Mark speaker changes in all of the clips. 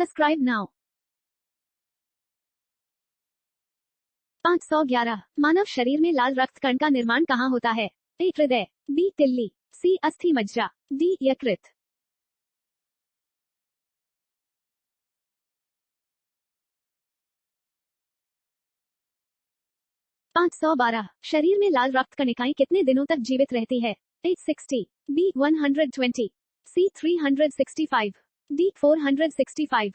Speaker 1: Subscribe now. 511 मानव शरीर में लाल रक्त कण का निर्माण कहाँ होता है? ए हृदय, बी तिल्ली, सी अस्थि मज्जा, डी यकृत। 512 शरीर में लाल रक्त कणिकाएं कितने दिनों तक जीवित रहती है? ए 60, बी 120, सी 365, डी 465।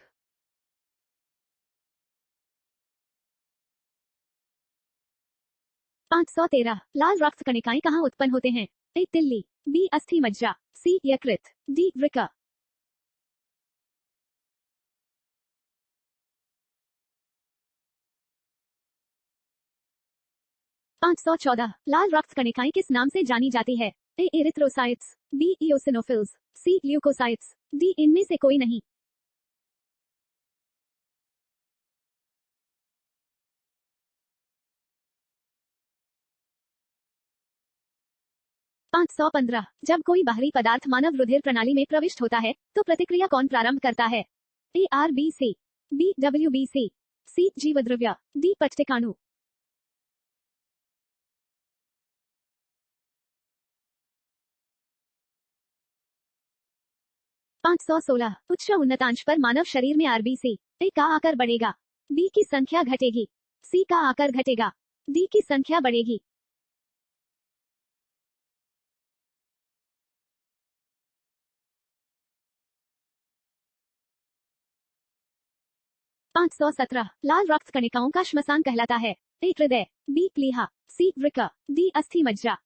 Speaker 1: 513 लाल रक्त कणिकाएं कहाँ उत्पन्न होते हैं? ए तिल्ली, बी अस्थि मज्जा, सी यकृत, डी वृक्क। 514 लाल रक्त कणिकाएं किस नाम से जानी जाती है? ए एरिथ्रोसाइट्स, बी इओसिनोफिल्स, सी ल्यूकोसाइट्स, डी इनमें से कोई नहीं। 515 जब कोई बाहरी पदार्थ मानव रुधिर प्रणाली में प्रविष्ट होता है तो प्रतिक्रिया कौन प्रारंभ करता है? ए आरबीसी, बी डब्ल्यूबीसी, सी जीवद्रव्य, डी पट्टिकाणु। 516 उच्च उन्नतांश पर मानव शरीर में आरबीसी ए का आकार बढ़ेगा, बी की संख्या घटेगी, सी का आकार घटेगा, डी की संख्या बढ़ेगी। 517 लाल रक्त कणिकाओं का श्मशान कहलाता है? ए हृदय, बी प्लीहा, सी वृक्क, डी अस्थि मज्जा।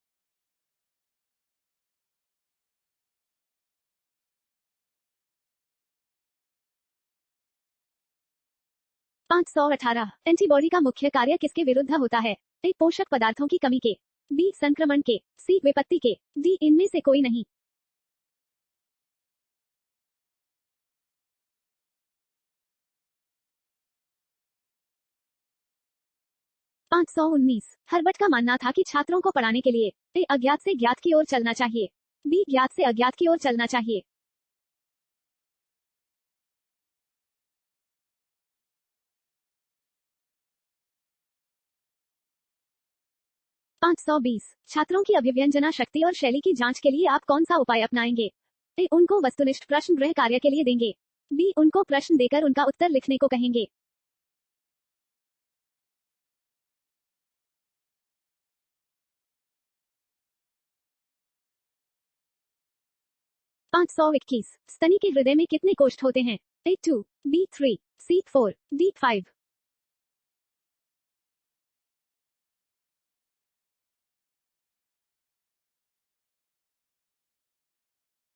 Speaker 1: 518 एंटीबॉडी का मुख्य कार्य किसके विरुद्ध होता है? ए पोषक पदार्थों की कमी के, बी संक्रमण के, सी विपत्ति के, डी इनमें से कोई नहीं। 519 हर्बट का मानना था कि छात्रों को पढ़ाने के लिए ए अज्ञात से ज्ञात की ओर चलना चाहिए, बी ज्ञात से अज्ञात की ओर चलना चाहिए। 520 छात्रों की अभिव्यंजना शक्ति और शैली की जांच के लिए आप कौन सा उपाय अपनाएंगे? ए उनको वस्तुनिष्ठ प्रश्न गृह कार्य के लिए देंगे, बी उनको प्रश्न देकर उनका उत्तर लिखने को कहेंगे। 521 स्तनी के हृदय में कितने कोष्ठ होते हैं? ए 2, बी 3, सी 4, डी 5।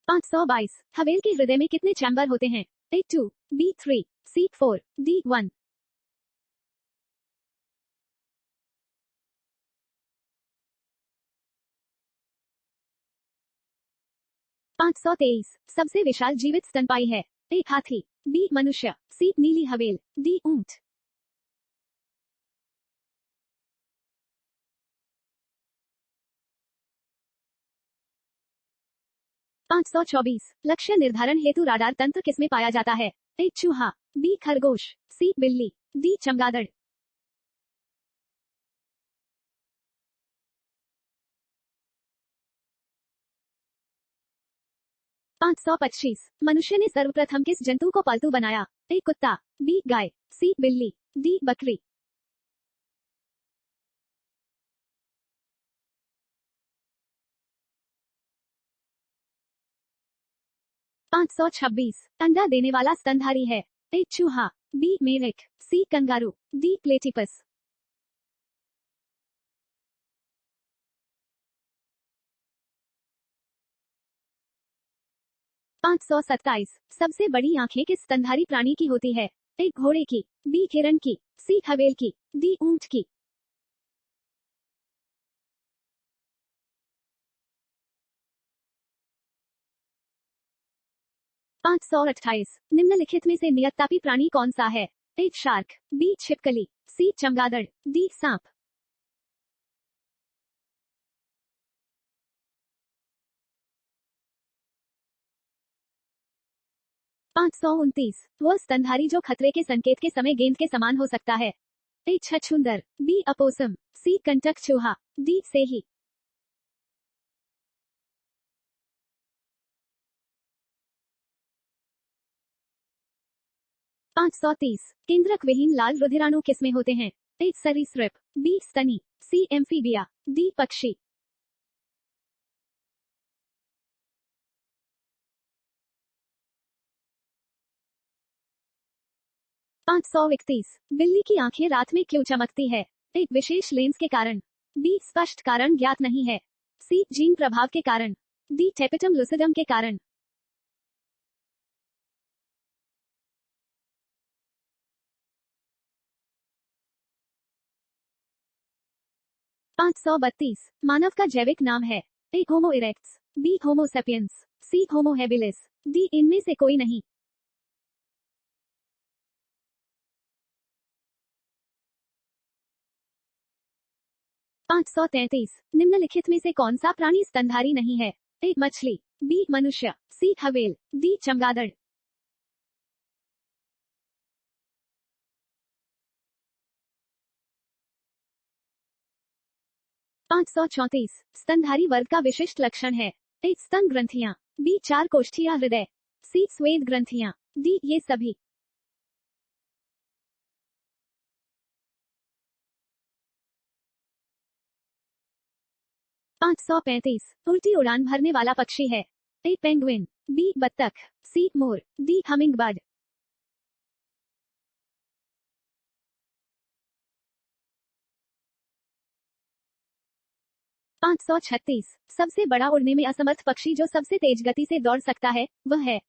Speaker 1: 522 हवेल के हृदय में कितने चैम्बर होते हैं? ए 2, बी 3, सी 4, डी 1। 523 सबसे विशाल जीवित स्तनपायी है? ए हाथी, बी मनुष्य, सी नीली हवेल, डी ऊंट। 524 लक्ष्य निर्धारण हेतु राडार तंत्र किसमें पाया जाता है? ए चूहा, बी खरगोश, सी बिल्ली, डी चमगादड़। 525 मनुष्य ने सर्वप्रथम किस जंतु को पालतू बनाया? ए कुत्ता, बी गाय, सी बिल्ली, डी बकरी। 526 अंडा देने वाला स्तनधारी है? ए चूहा, बी मेढक, सी कंगारू, डी प्लेटिपस। 527 सबसे बड़ी आंखें किस स्तनधारी प्राणी की होती है? ए घोड़े की, बी हिरण की, सी हवेल की, डी ऊंट की। 528 निम्नलिखित में से नियततापी प्राणी कौन सा है? ए शार्क, बी छिपकली, सी चमगादड़, डी सांप। 529 वह स्तनधारी जो खतरे के संकेत के समय गेंद के समान हो सकता है। ए छछूंदर, बी अपोसम, सी कंटक चूहा, डी सेही। 530 केंद्रक विहीन लाल रुधिराणु किसमें होते हैं? ए सरीसृप, बी स्तनी, सी एम्फीबिया, डी पक्षी। 531 बिल्ली की आंखें रात में क्यों चमकती है? एक विशेष लेंस के कारण, बी स्पष्ट कारण ज्ञात नहीं है, सी जीन प्रभाव के कारण, डी टेपिटम लुसिडम के कारण। 532 मानव का जैविक नाम है? ए होमो इरेक्ट्स, बी होमो सेपियंस, सी होमो हेबिलिस, डी इनमें से कोई नहीं। 533 निम्नलिखित में से कौन सा प्राणी स्तनधारी नहीं है? ए मछली, बी मनुष्य, सी हवेल, डी चमगादड़। 534 स्तनधारी वर्ग का विशिष्ट लक्षण है? ए स्तन ग्रंथियां, बी चार कोष्ठीय हृदय, सी स्वेद ग्रंथियां, डी ये सभी। 535 उल्टी उड़ान भरने वाला पक्षी है? ए पेंगुइन, बी बत्तख, सी मोर, डी हमिंगबर्ड। 536 सबसे बड़ा उड़ने में असमर्थ पक्षी जो सबसे तेज गति से दौड़ सकता है वह है?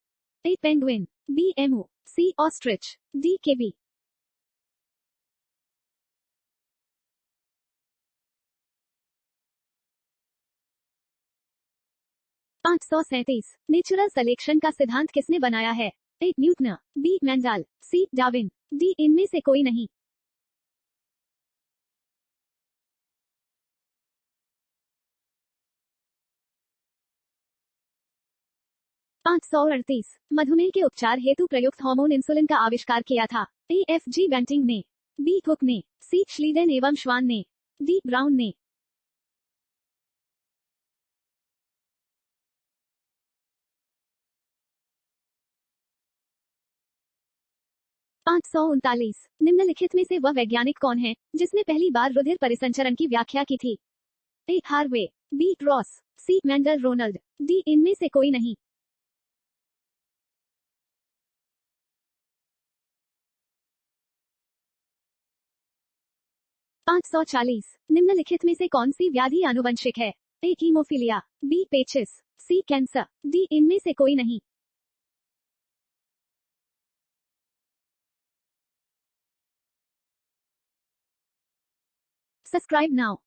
Speaker 1: A penguin, B emu, C ostrich, D kiwi. 537 natural selection का सिद्धांत किसने बनाया है? A Newton, B Mendel, C Darwin, D इनमें से कोई नहीं। 538 मधुमेह के उपचार हेतु प्रयुक्त हार्मोन इंसुलिन का आविष्कार किया था? ए एफ जी बेंटिंग ने, बी हुक ने, सी श्लीडेन एवं श्वान ने, डी ब्राउन ने। 539 निम्नलिखित में से वह वैज्ञानिक कौन है जिसने पहली बार रुधिर परिसंचरण की व्याख्या की थी? ए हार्वे, बी रॉस, सी मैंडल रोनाल्ड, डी इनमें से कोई नहीं। 540 निम्नलिखित में से कौन सी व्याधि आनुवंशिक है? ए हीमोफीलिया, बी पेचिस, सी कैंसर, डी इनमें से कोई नहीं। 'Subscribe now'